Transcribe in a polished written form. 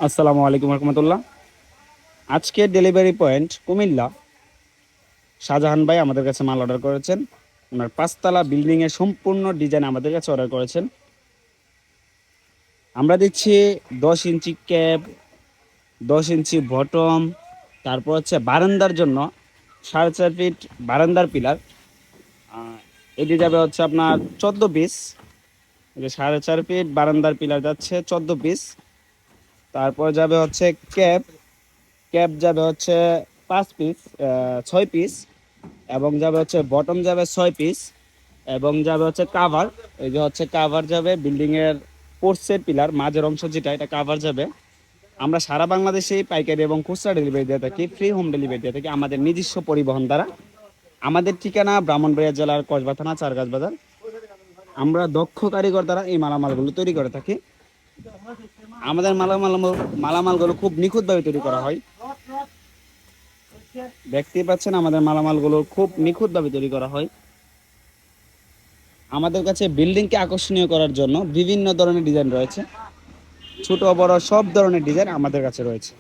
আসসালামু আলাইকুম রহমতুল্লাহ। আজকে ডেলিভারি পয়েন্ট কুমিল্লা শাহজাহান ভাই আমাদের কাছে মাল অর্ডার করেছেন। ওনার পাঁচতলা বিল্ডিং এর সম্পূর্ণ ডিজাইন আমাদের কাছে অর্ডার করেছেন। আমরা দিচ্ছি 10 ইঞ্চি ক্যাব, 10 ইঞ্চি বটম, তারপর হচ্ছে বারান্দার জন্য 4.5 ফিট বারান্দার পিলার। এটি যাবে হচ্ছে আপনার 14 পিস। 4.5 ফিট বারান্দার পিলার যাচ্ছে 14 পিস। তারপর যাবে হচ্ছে ক্যাব, ক্যাপ যাবে হচ্ছে 5 পিস, 6 পিস, এবং যাবে হচ্ছে বটম যাবে 6 পিস, এবং যাবে হচ্ছে কাভার। এই যে হচ্ছে কাভার যাবে বিল্ডিং এর পোর্সের পিলার মাঝের অংশ যেটা, এটা কাভার যাবে। আমরা সারা বাংলাদেশে পাইকারি এবং খুচরা ডেলিভারি দিয়ে থাকি, ফ্রি হোম ডেলিভারি দিয়ে থাকি আমাদের নিজস্ব পরিবহন দ্বারা। আমাদের ঠিকানা ব্রাহ্মণবাড়িয়া জেলার কসবা থানা চারগাছ বাজার। আমরা দক্ষ কারিগর দ্বারা এই মালামালগুলো তৈরি করে থাকি। আমাদের মালামালগুলো খুব নিখুঁতভাবে তৈরি করা হয়। দেখতেই পাচ্ছেন আমাদের মালামালগুলো খুব নিখুঁতভাবে তৈরি করা হয়। আমাদের কাছে বিল্ডিংকে আকর্ষণীয় করার জন্য বিভিন্ন ধরনের ডিজাইন রয়েছে, ছোট বড় সব ধরনের ডিজাইন আমাদের কাছে রয়েছে।